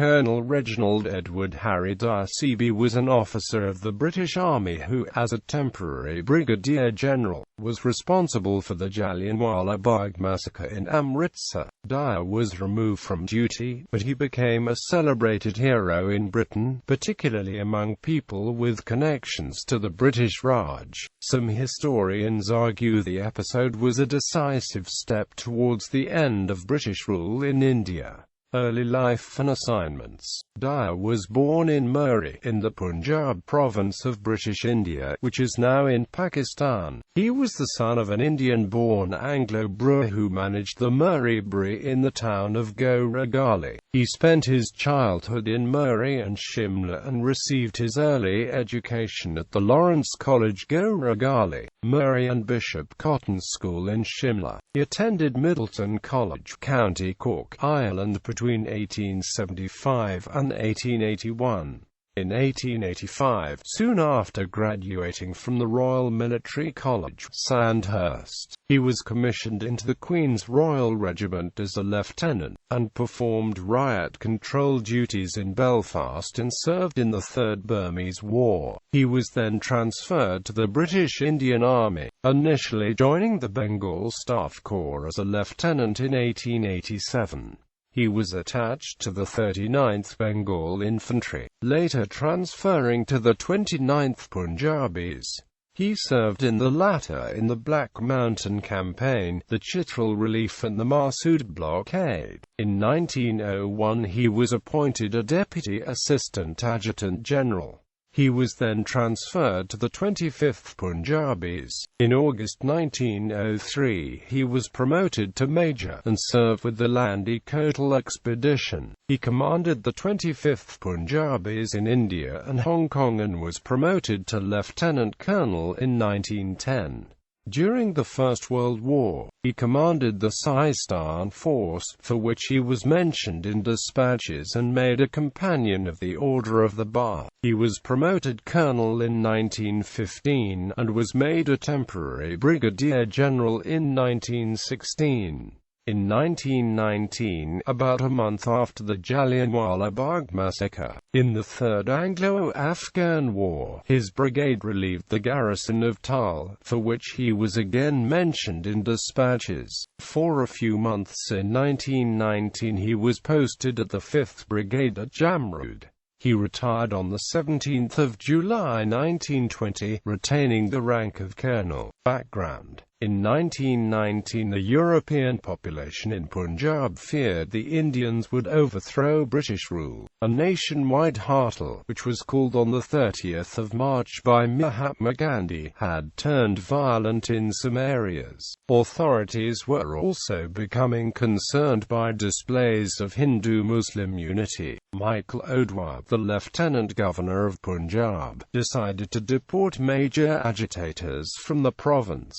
Colonel Reginald Edward Harry Dyer CB was an officer of the British Army who, as a temporary brigadier general, was responsible for the Jallianwala Bagh massacre in Amritsar. Dyer was removed from duty, but he became a celebrated hero in Britain, particularly among people with connections to the British Raj. Some historians argue the episode was a decisive step towards the end of British rule in India. Early life and assignments. Dyer was born in Murree, in the Punjab province of British India, which is now in Pakistan. He was the son of an Indian-born Anglo-Boer who managed the Murree Brewery in the town of Goragali. He spent his childhood in Murree and Shimla and received his early education at the Lawrence College Goragali, Murree and Bishop Cotton School in Shimla. He attended Middleton College, County Cork, Ireland between 1875 and 1881. In 1885, soon after graduating from the Royal Military College, Sandhurst, he was commissioned into the Queen's Royal Regiment as a lieutenant, and performed riot control duties in Belfast and served in the Third Burmese War. He was then transferred to the British Indian Army, initially joining the Bengal Staff Corps as a lieutenant in 1887. He was attached to the 39th Bengal Infantry, later transferring to the 29th Punjabis. He served in the latter in the Black Mountain Campaign, the Chitral Relief and the Massoud Blockade. In 1901 he was appointed a Deputy Assistant Adjutant General. He was then transferred to the 25th Punjabis. In August 1903 he was promoted to Major, and served with the Landi Kotal Expedition. He commanded the 25th Punjabis in India and Hong Kong and was promoted to Lieutenant Colonel in 1910. During the First World War, he commanded the Sistan Force, for which he was mentioned in dispatches and made a Companion of the Order of the Bath. He was promoted colonel in 1915, and was made a temporary brigadier general in 1916. In 1919, about a month after the Jallianwala Bagh massacre, in the Third Anglo-Afghan War, his brigade relieved the garrison of Tal, for which he was again mentioned in dispatches. For a few months in 1919 he was posted at the 5th Brigade at Jamrud. He retired on 17 July 1920, retaining the rank of colonel. Background. In 1919 the European population in Punjab feared the Indians would overthrow British rule. A nationwide hartal, which was called on 30 March by Mahatma Gandhi, had turned violent in some areas. Authorities were also becoming concerned by displays of Hindu-Muslim unity. Michael Odwar, the Lieutenant Governor of Punjab, decided to deport major agitators from the province.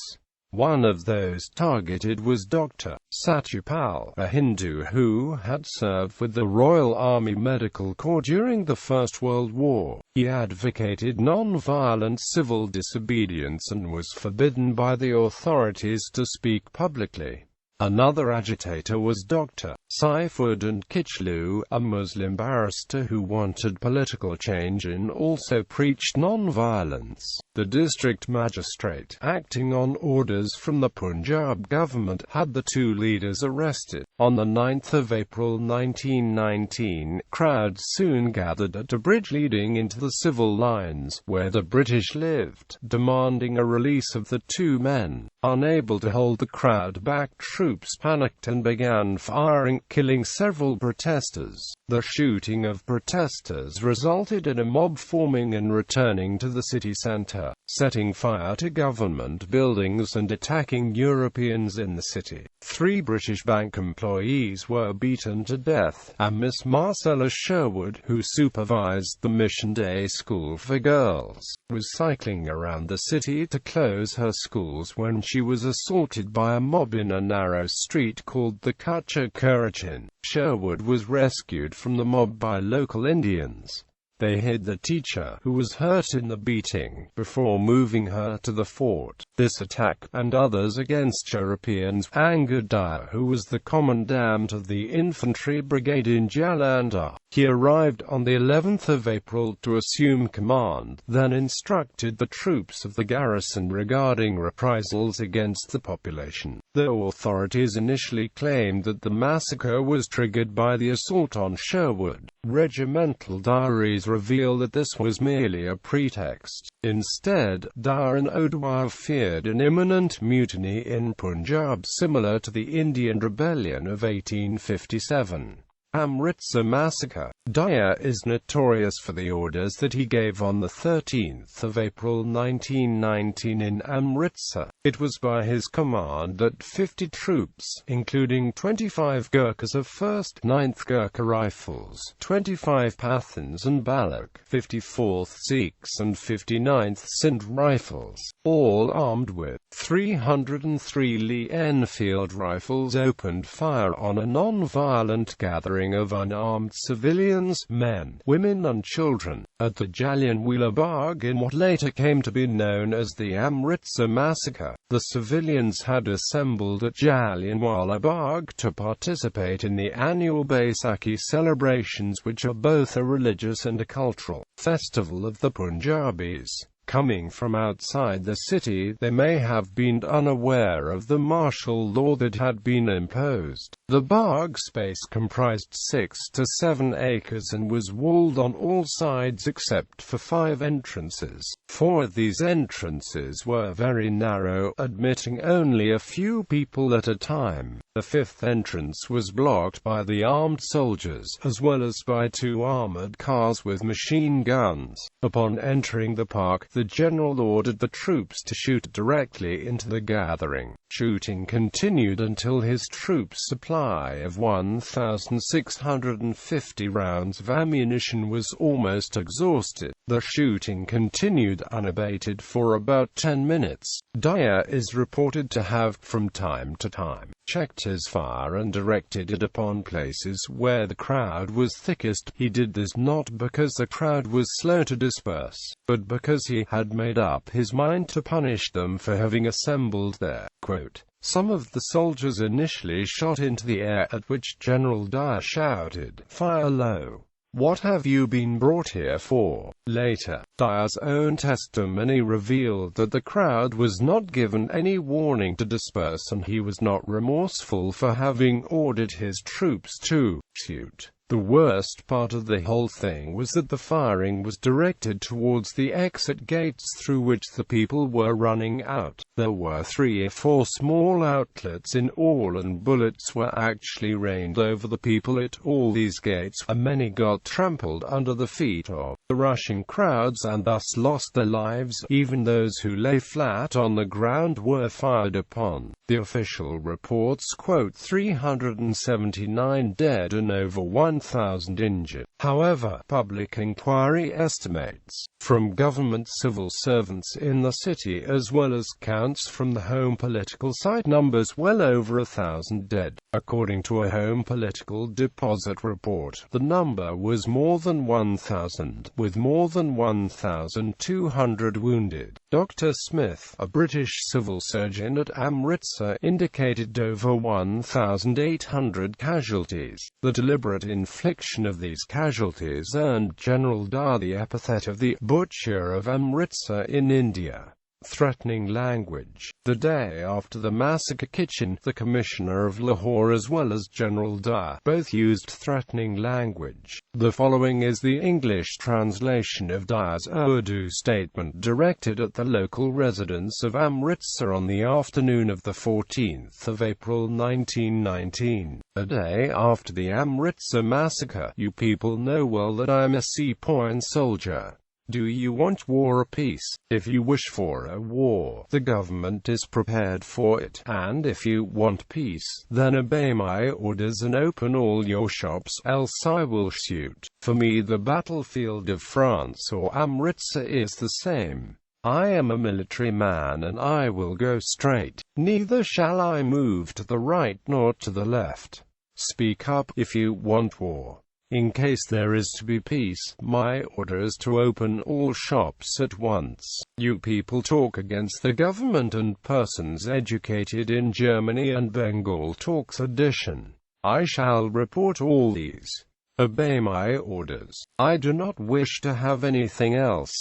One of those targeted was Dr. Satyapal, a Hindu who had served with the Royal Army Medical Corps during the First World War. He advocated non-violent civil disobedience and was forbidden by the authorities to speak publicly. Another agitator was Dr. Saifuddin Kichlu, a Muslim barrister who wanted political change and also preached non-violence. The district magistrate, acting on orders from the Punjab government, had the two leaders arrested. On 9 April 1919, crowds soon gathered at a bridge leading into the civil lines, where the British lived, demanding a release of the two men. Unable to hold the crowd back, troops panicked and began firing, killing several protesters. The shooting of protesters resulted in a mob forming and returning to the city centre, setting fire to government buildings and attacking Europeans in the city. 3 British bank employees were beaten to death, and Miss Marcella Sherwood, who supervised the Mission Day School for Girls, was cycling around the city to close her schools when she was assaulted by a mob in a narrow street called the Kacha Kurachin. Sherwood was rescued from the mob by local Indians. They hid the teacher, who was hurt in the beating, before moving her to the fort. This attack, and others against Europeans, angered Dyer, who was the commandant of the infantry brigade in Jallianwala. He arrived on the 11th of April to assume command, then instructed the troops of the garrison regarding reprisals against the population. Though authorities initially claimed that the massacre was triggered by the assault on Sherwood, regimental diaries reveal that this was merely a pretext. Instead, Dyer and O'Dwyer feared an imminent mutiny in Punjab similar to the Indian Rebellion of 1857. Amritsar Massacre. Dyer is notorious for the orders that he gave on the 13th of April 1919 in Amritsar. It was by his command that 50 troops, including 25 Gurkhas of 1st 9th Gurkha Rifles, 25 Pathans and Balak, 54th Sikhs and 59th Sindh Rifles, all armed with 303 Lee Enfield rifles, opened fire on a non-violent gathering of unarmed civilians, men, women and children, at the Jallianwala Bagh in what later came to be known as the Amritsar Massacre. The civilians had assembled at Jallianwala Bagh to participate in the annual Baisakhi celebrations, which are both a religious and a cultural festival of the Punjabis. Coming from outside the city, they may have been unaware of the martial law that had been imposed. The Bagh space comprised 6 to 7 acres and was walled on all sides except for 5 entrances. 4 of these entrances were very narrow, admitting only a few people at a time. The 5th entrance was blocked by the armed soldiers, as well as by 2 armored cars with machine guns. Upon entering the park, the general ordered the troops to shoot directly into the gathering. Shooting continued until his troops' supply of 1,650 rounds of ammunition was almost exhausted. The shooting continued unabated for about 10 minutes. Dyer is reported to have, from time to time, checked his fire and directed it upon places where the crowd was thickest. He did this not because the crowd was slow to disperse, but because he had made up his mind to punish them for having assembled there. Quote, "Some of the soldiers initially shot into the air, at which General Dyer shouted, 'Fire low! What have you been brought here for?' Later, Dyer's own testimony revealed that the crowd was not given any warning to disperse, and he was not remorseful for having ordered his troops to shoot. The worst part of the whole thing was that the firing was directed towards the exit gates through which the people were running out. There were 3 or 4 small outlets in all, and bullets were actually rained over the people at all these gates, and many got trampled under the feet of the rushing crowds and thus lost their lives. Even those who lay flat on the ground were fired upon." The official reports quote 379 dead and over 1,000 injured. However, public inquiry estimates from government civil servants in the city, as well as counts from the Home Political site, numbers well over 1,000 dead. According to a Home Political deposit report, the number was more than 1,000, with more than 1,200 wounded. Dr. Smith, a British civil surgeon at Amritsar, indicated over 1,800 casualties. The deliberate infliction of these casualties earned General Dyer the epithet of the Butcher of Amritsar in India. Threatening language. The day after the massacre, Kitchen, the Commissioner of Lahore, as well as General Dyer, both used threatening language. The following is the English translation of Dyer's Urdu statement directed at the local residents of Amritsar on the afternoon of the 14th of April 1919. A day after the Amritsar massacre. "You people know well that I am a seapoint soldier. Do you want war or peace? If you wish for a war, the government is prepared for it, and if you want peace, then obey my orders and open all your shops, else I will shoot. For me the battlefield of France or Amritsar is the same. I am a military man and I will go straight. Neither shall I move to the right nor to the left. Speak up if you want war." In case there is to be peace, my order is to open all shops at once. You people talk against the government, and persons educated in Germany and Bengal talk sedition. I shall report all these. Obey my orders. I do not wish to have anything else.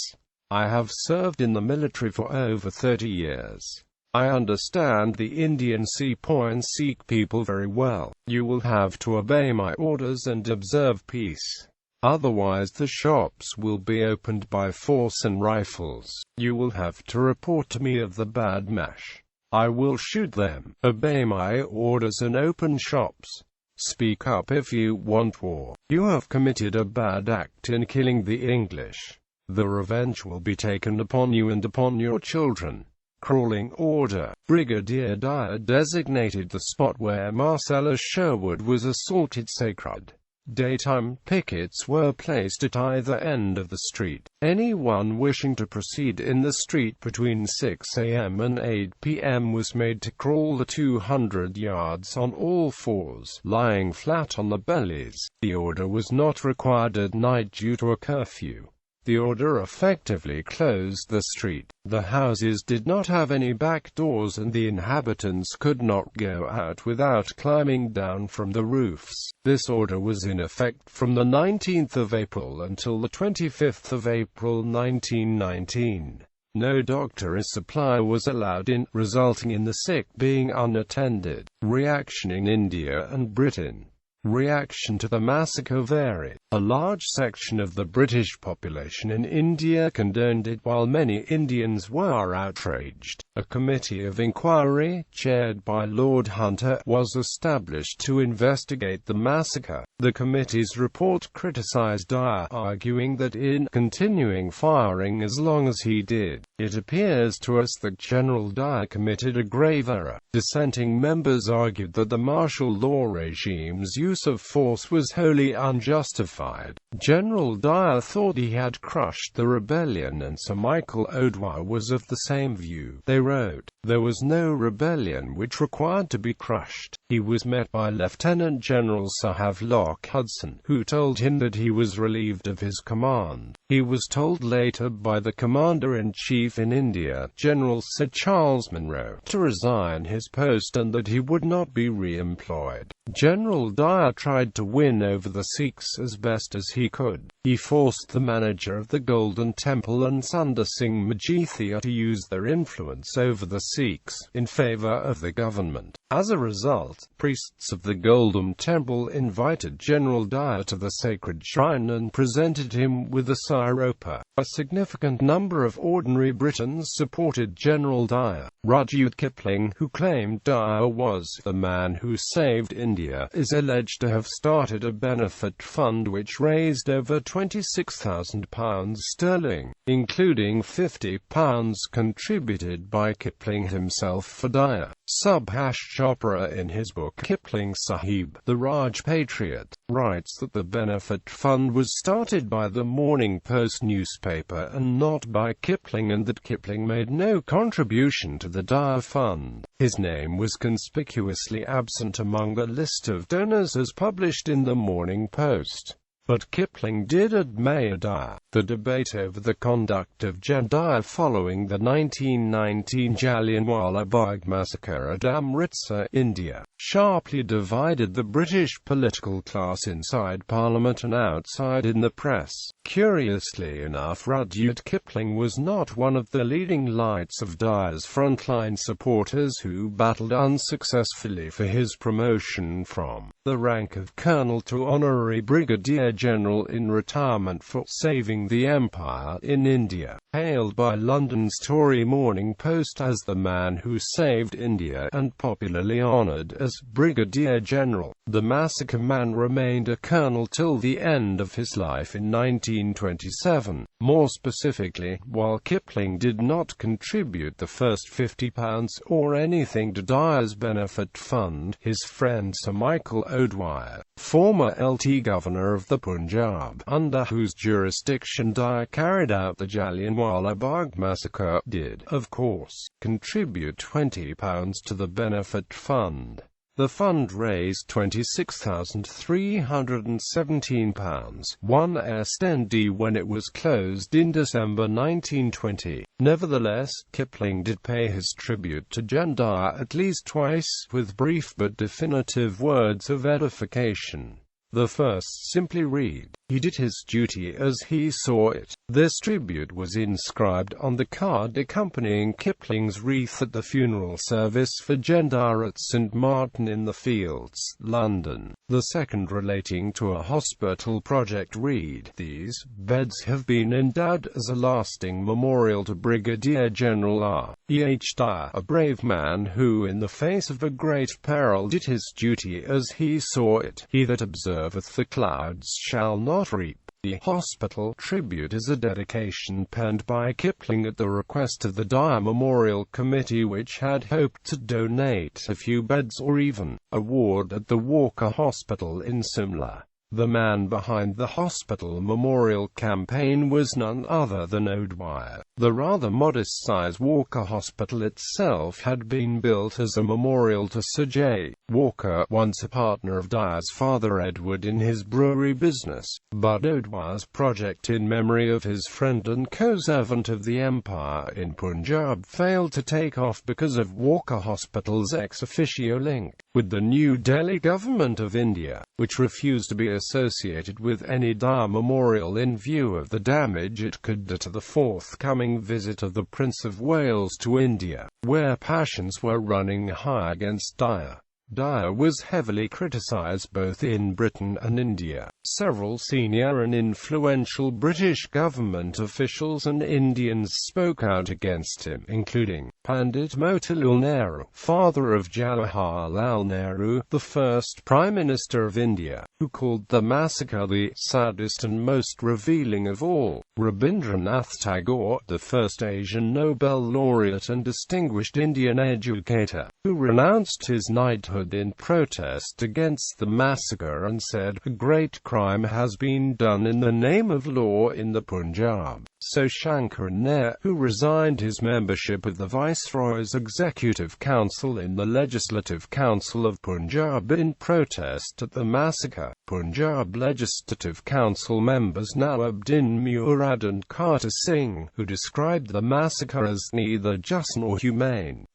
I have served in the military for over 30 years. I understand the Indian Sepoy Sikh people very well. You will have to obey my orders and observe peace. Otherwise the shops will be opened by force and rifles. You will have to report to me of the bad mash. I will shoot them. Obey my orders and open shops. Speak up if you want war. You have committed a bad act in killing the English. The revenge will be taken upon you and upon your children. Crawling order. Brigadier Dyer designated the spot where Marcellus Sherwood was assaulted sacred. Daytime pickets were placed at either end of the street. Anyone wishing to proceed in the street between 6 a.m. and 8 p.m. was made to crawl the 200 yards on all fours, lying flat on the bellies. The order was not required at night due to a curfew. The order effectively closed the street. The houses did not have any back doors, and the inhabitants could not go out without climbing down from the roofs. This order was in effect from the 19th of April until the 25th of April 1919. No doctor or supply was allowed in, resulting in the sick being unattended. Reaction in India and Britain. Reaction to the massacre varied. A large section of the British population in India condoned it, while many Indians were outraged. A committee of inquiry, chaired by Lord Hunter, was established to investigate the massacre. The committee's report criticised Dyer, arguing that in continuing firing as long as he did, it appears to us that General Dyer committed a grave error. Dissenting members argued that the martial law regime's use of force was wholly unjustified. General Dyer thought he had crushed the rebellion, and Sir Michael O'Dwyer was of the same view. They wrote, "There was no rebellion which required to be crushed." He was met by Lieutenant General Sir Havelock Hudson, who told him that he was relieved of his command. He was told later by the Commander-in-Chief in India, General Sir Charles Munro, to resign his post and that he would not be re-employed. General Dyer tried to win over the Sikhs as best as he could. He forced the manager of the Golden Temple and Sundar Singh Majithia to use their influence over the Sikhs in favour of the government. As a result, priests of the Golden Temple invited General Dyer to the sacred shrine and presented him with a siropa. A significant number of ordinary Britons supported General Dyer. Rudyard Kipling, who claimed Dyer was the man who saved India, is alleged to have started a benefit fund which raised over £26,000, including £50 contributed by Kipling himself for Dyer. Subhash Chopra, in his book Kipling Sahib, The Raj Patriot, writes that the benefit fund was started by the Morning Post newspaper and not by Kipling, and that Kipling made no contribution to the Dyer fund. His name was conspicuously absent among the list of donors as published in the Morning Post. But Kipling did admire Dyer. The debate over the conduct of Gen. Dyer following the 1919 Jallianwala Bagh massacre at Amritsar, India, sharply divided the British political class inside Parliament and outside in the press. Curiously enough, Rudyard Kipling was not one of the leading lights of Dyer's frontline supporters, who battled unsuccessfully for his promotion from the rank of colonel to honorary brigadier general in retirement for saving the empire in India. Hailed by London's Tory Morning Post as the man who saved India and popularly honoured as brigadier general, the massacre man remained a colonel till the end of his life in 1927. More specifically, while Kipling did not contribute the first £50 or anything to Dyer's benefit fund, his friend Sir Michael O'Dwyer, former LT Governor of the Punjab, under whose jurisdiction Dyer carried out the Jallianwala Bagh massacre, did, of course, contribute £20 to the benefit fund. The fund raised £26,317, £1 when it was closed in December 1920. Nevertheless, Kipling did pay his tribute to Jan Dyer at least twice, with brief but definitive words of edification. The first simply read, "He did his duty as he saw it." This tribute was inscribed on the card accompanying Kipling's wreath at the funeral service for Jan Dyer at St Martin in the Fields, London. The second, relating to a hospital project, read, "These beds have been endowed as a lasting memorial to Brigadier General R. E. H. Dyer, a brave man who, in the face of a great peril, did his duty as he saw it. He that observeth the clouds shall not reap." The hospital tribute is a dedication penned by Kipling at the request of the Dyer Memorial Committee, which had hoped to donate a few beds or even a ward at the Walker Hospital in Simla. The man behind the hospital memorial campaign was none other than Dyer. The rather modest-size Walker Hospital itself had been built as a memorial to Sir J. Walker, once a partner of Dyer's father Edward in his brewery business. But Dyer's project in memory of his friend and co-servant of the Empire in Punjab failed to take off because of Walker Hospital's ex officio link with the New Delhi government of India, which refused to be associated with any Dyer memorial in view of the damage it could do to the forthcoming visit of the Prince of Wales to India, where passions were running high against Dyer. Dyer was heavily criticized both in Britain and India. Several senior and influential British government officials and Indians spoke out against him, including Pandit Motilal Nehru, father of Jawaharlal Nehru, the first Prime Minister of India, who called the massacre the saddest and most revealing of all. Rabindranath Tagore, the first Asian Nobel laureate and distinguished Indian educator, who renounced his knighthood in protest against the massacre and said, "A great crime has been done in the name of law in the Punjab." So Shankar Nair, who resigned his membership of the Viceroy's Executive Council in the Legislative Council of Punjab in protest at the massacre. Punjab Legislative Council members Nawabuddin Murad and Kartar Singh, who described the massacre as neither just nor humane.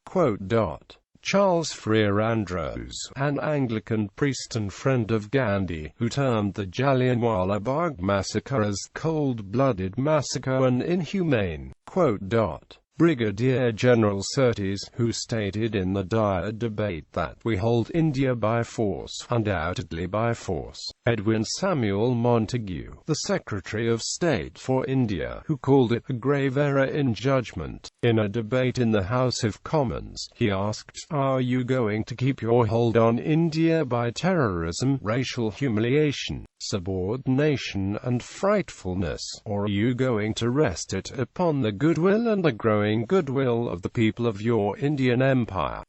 Charles Freer Andrews, an Anglican priest and friend of Gandhi, who termed the Jallianwala Bagh massacre as cold-blooded massacre and inhumane. Brigadier General Surtees, who stated in the Dyer debate that "we hold India by force, undoubtedly by force." Edwin Samuel Montagu, the Secretary of State for India, who called it a grave error in judgment. In a debate in the House of Commons, he asked, "Are you going to keep your hold on India by terrorism, racial humiliation, subordination and frightfulness, or are you going to rest it upon the goodwill and the growing goodwill of the people of your Indian Empire?"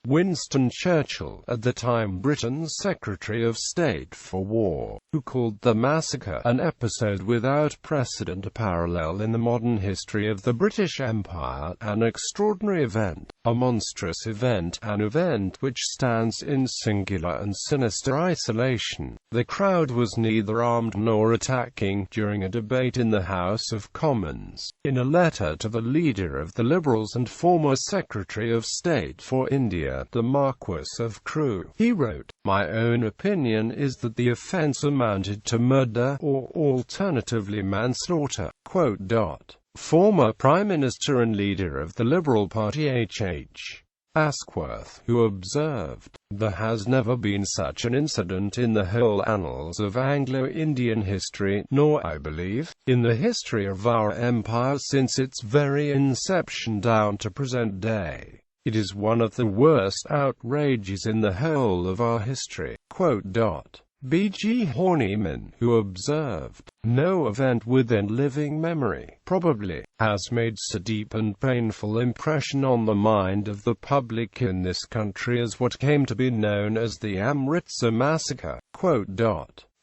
Winston Churchill, at the time Britain's Secretary of State for War, who called the massacre an episode without precedent, a parallel in the modern history of the British Empire, an extraordinary event, a monstrous event, an event which stands in singular and sinister isolation. The crowd was neither armed nor attacking during a debate in the House of Commons. In a letter to the leader of the Liberals and former Secretary of State for India, the Marquis of Crewe, he wrote, "My own opinion is that the offence amounted to murder, or alternatively manslaughter." Former Prime Minister and leader of the Liberal Party H.H. Asquith, who observed, "There has never been such an incident in the whole annals of Anglo-Indian history, nor, I believe, in the history of our empire since its very inception down to present day. It is one of the worst outrages in the whole of our history." B.G. Horniman, who observed, "No event within living memory, probably, has made so deep and painful impression on the mind of the public in this country as what came to be known as the Amritsar Massacre."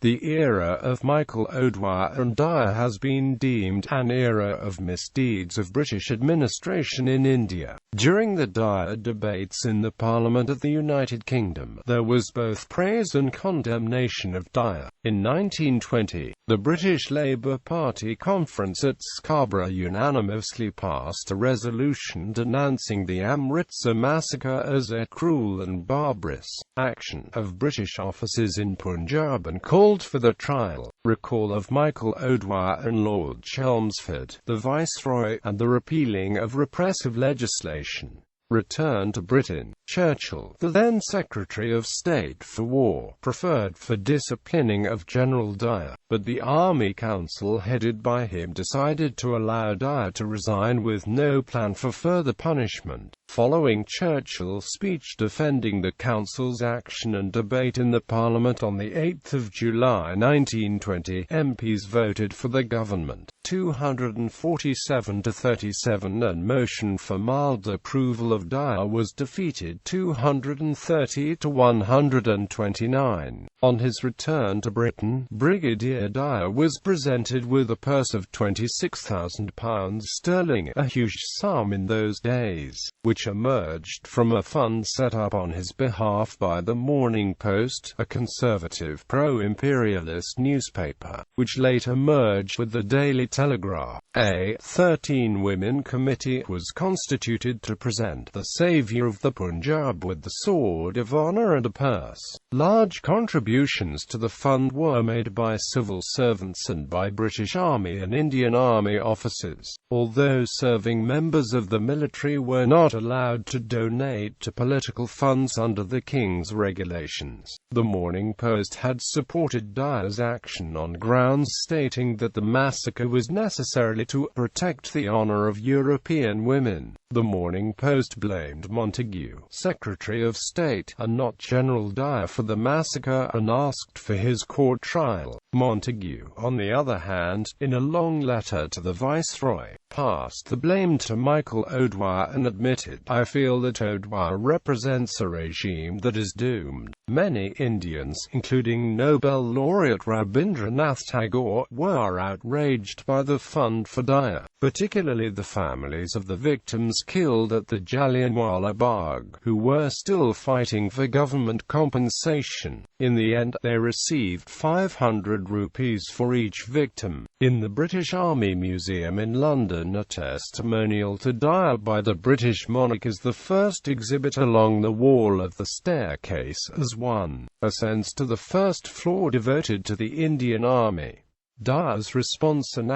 The era of Michael O'Dwyer and Dyer has been deemed an era of misdeeds of British administration in India. During the Dyer debates in the Parliament of the United Kingdom, there was both praise and condemnation of Dyer. In 1920, the British Labour Party conference at Scarborough unanimously passed a resolution denouncing the Amritsar Massacre as a cruel and barbarous action of British officers in Punjab and called for the trial, recall of Michael O'Dwyer and Lord Chelmsford, the Viceroy, and the repealing of repressive legislation. Return to Britain. Churchill, the then Secretary of State for War, preferred for disciplining of General Dyer, but the Army Council headed by him decided to allow Dyer to resign with no plan for further punishment. Following Churchill's speech defending the Council's action and debate in the Parliament on 8 July 1920, MPs voted for the government, 247 to 37, and motion for mild approval of Dyer was defeated, 230 to 129. On his return to Britain, Brigadier Dyer was presented with a purse of £26,000, a huge sum in those days, which emerged from a fund set up on his behalf by the Morning Post, a conservative pro-imperialist newspaper, which later merged with the Daily Telegraph. A 13-women committee was constituted to present the saviour of the Punjab with the sword of honour and a purse. Large contributions to the fund were made by civil servants and by British Army and Indian Army officers, although serving members of the military were not allowed to donate to political funds under the King's regulations. The Morning Post had supported Dyer's action on grounds stating that the massacre was necessarily to protect the honour of European women. The Morning Post blamed Montagu, Secretary of State, and not General Dyer for the massacre and asked for his court trial. Montagu, on the other hand, in a long letter to the Viceroy, passed the blame to Michael O'Dwyer and admitted, "I feel that O'Dwyer represents a regime that is doomed." Many Indians, including Nobel laureate Rabindranath Tagore, were outraged by the fund for Dyer, particularly the families of the victims killed at the Jallianwala Bagh, who were still fighting for government compensation. In the end, they received 500 rupees for each victim. In the British Army Museum in London, a testimonial to Dyer by the British monarch is the first exhibit along the wall of the staircase as one ascends to the first floor devoted to the Indian Army. Dyer's response and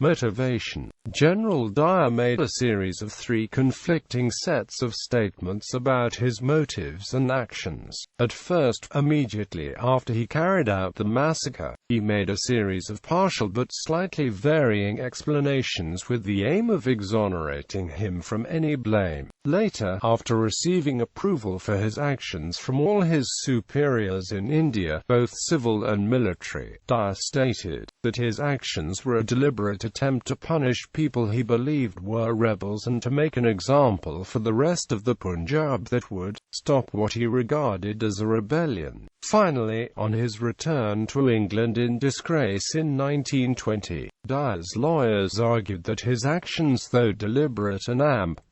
motivation. General Dyer made a series of 3 conflicting sets of statements about his motives and actions. At first, immediately after he carried out the massacre, he made a series of partial but slightly varying explanations with the aim of exonerating him from any blame. Later, after receiving approval for his actions from all his superiors in India, both civil and military, Dyer stated that his actions were a deliberate attempt to punish people he believed were rebels and to make an example for the rest of the Punjab that would stop what he regarded as a rebellion. Finally, on his return to England in disgrace in 1920, Dyer's lawyers argued that his actions, though deliberate and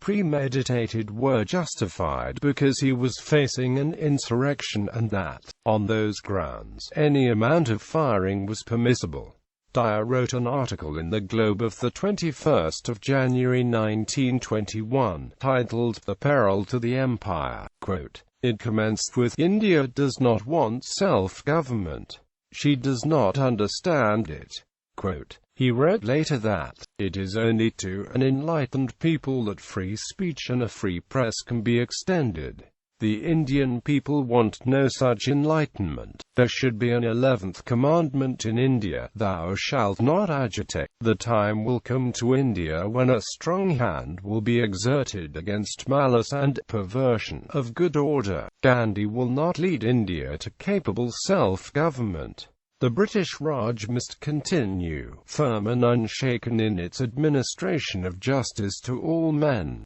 premeditated, were justified because he was facing an insurrection and that, on those grounds, any amount of firing was permissible. Dyer wrote an article in the Globe of 21 January 1921, titled "The Peril to the Empire." Quote, "It commenced with, 'India does not want self-government. She does not understand it.'" Quote, he wrote later that, "It is only to an enlightened people that free speech and a free press can be extended. The Indian people want no such enlightenment. There should be an 11th commandment in India, 'Thou shalt not agitate.' The time will come to India when a strong hand will be exerted against malice and perversion of good order. Gandhi will not lead India to capable self-government. The British Raj must continue, firm and unshaken in its administration of justice to all men."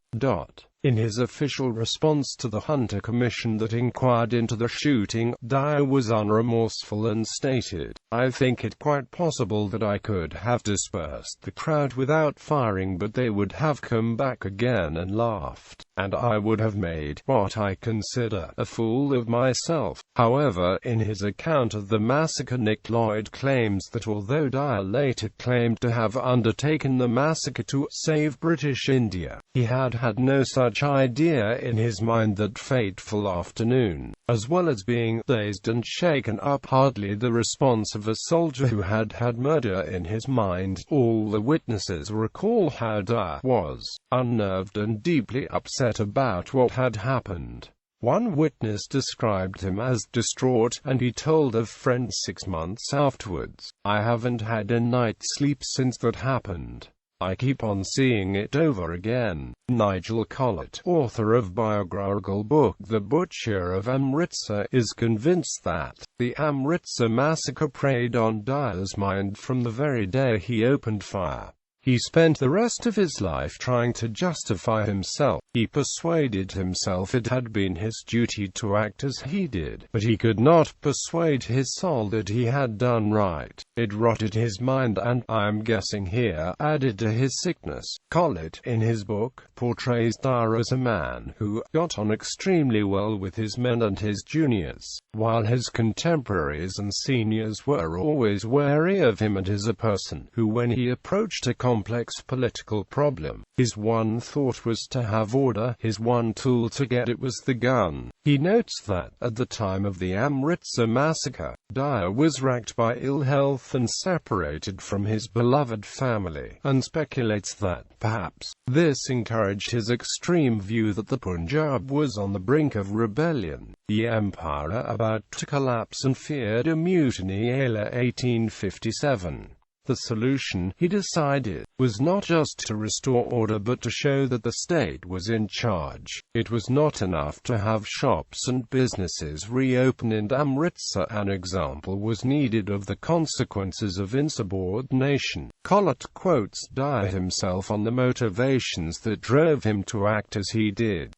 In his official response to the Hunter Commission that inquired into the shooting, Dyer was unremorseful and stated, "I think it quite possible that I could have dispersed the crowd without firing, but they would have come back again and laughed, and I would have made what I consider a fool of myself." However, in his account of the massacre, Nick Lloyd claims that although Dyer later claimed to have undertaken the massacre to save British India, he had had no such idea in his mind that fateful afternoon. As well as being dazed and shaken up, hardly the response of a soldier who had had murder in his mind. All the witnesses recall how Dyer was unnerved and deeply upset about what had happened. One witness described him as distraught, and he told a friend 6 months afterwards, "I haven't had a night's sleep since that happened. I keep on seeing it over again." Nigel Collett, author of biographical book The Butcher of Amritsar, is convinced that the Amritsar massacre preyed on Dyer's mind from the very day he opened fire. He spent the rest of his life trying to justify himself. He persuaded himself it had been his duty to act as he did, but he could not persuade his soul that he had done right. It rotted his mind and, I'm guessing here, added to his sickness. Collett, in his book, portrays Dyer as a man who got on extremely well with his men and his juniors, while his contemporaries and seniors were always wary of him, and as a person who, when he approached a complex political problem, his one thought was to have order, his one tool to get it was the gun. He notes that, at the time of the Amritsar massacre, Dyer was racked by ill health and separated from his beloved family, and speculates that, perhaps, this encouraged his extreme view that the Punjab was on the brink of rebellion, the empire about to collapse, and feared a mutiny a la 1857. The solution, he decided, was not just to restore order but to show that the state was in charge. It was not enough to have shops and businesses reopen in Amritsar. An example was needed of the consequences of insubordination. Collett quotes Dyer himself on the motivations that drove him to act as he did.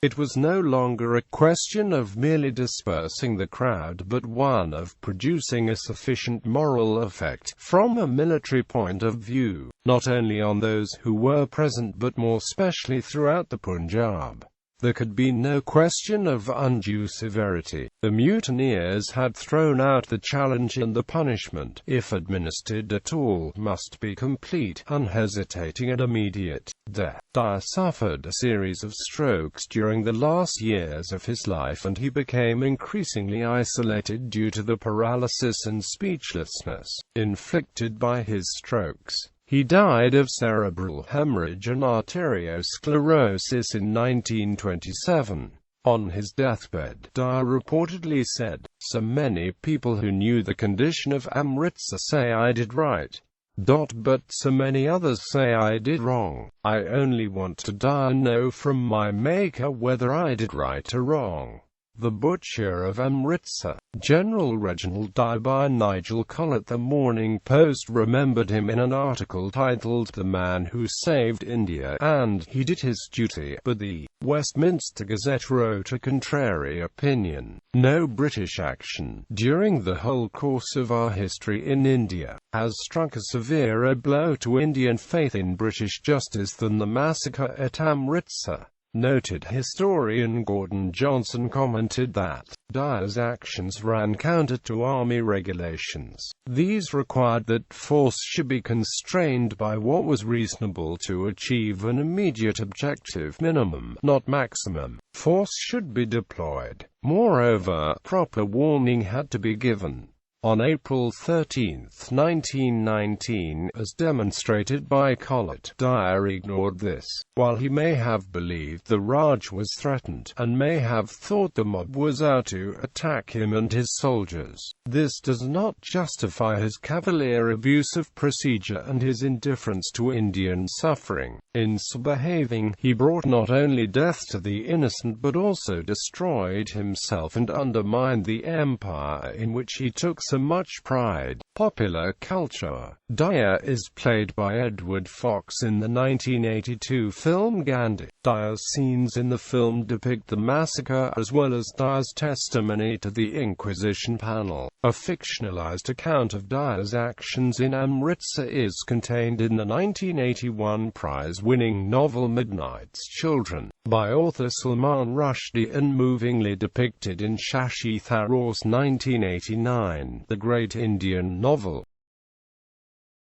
It was no longer a question of merely dispersing the crowd, but one of producing a sufficient moral effect, from a military point of view, not only on those who were present but more specially throughout the Punjab. There could be no question of undue severity. The mutineers had thrown out the challenge, and the punishment, if administered at all, must be complete, unhesitating and immediate death. Dyer suffered a series of strokes during the last years of his life, and he became increasingly isolated due to the paralysis and speechlessness inflicted by his strokes. He died of cerebral hemorrhage and arteriosclerosis in 1927. On his deathbed, Dyer reportedly said, "So many people who knew the condition of Amritsar say I did right. But so many others say I did wrong. I only want to die and know from my Maker whether I did right or wrong." The Butcher of Amritsar, General Reginald Dyer, by Nigel Collett. The Morning Post remembered him in an article titled "The Man Who Saved India," and "He Did His Duty," but the Westminster Gazette wrote a contrary opinion. No British action, during the whole course of our history in India, has struck a severer blow to Indian faith in British justice than the massacre at Amritsar. Noted historian Gordon Johnson commented that Dyer's actions ran counter to army regulations. These required that force should be constrained by what was reasonable to achieve an immediate objective. Minimum, not maximum, force should be deployed. Moreover, proper warning had to be given. On April 13, 1919, as demonstrated by Collett, Dyer ignored this. While he may have believed the Raj was threatened, and may have thought the mob was out to attack him and his soldiers, this does not justify his cavalier abuse of procedure and his indifference to Indian suffering. In so behaving, he brought not only death to the innocent but also destroyed himself and undermined the empire in which he took so much pride. Popular culture. Dyer is played by Edward Fox in the 1982 film Gandhi. Dyer's scenes in the film depict the massacre as well as Dyer's testimony to the Inquisition panel. A fictionalized account of Dyer's actions in Amritsar is contained in the 1981 prize-winning novel Midnight's Children, by author Salman Rushdie and movingly depicted in Shashi Tharoor's 1989 The Great Indian Novel.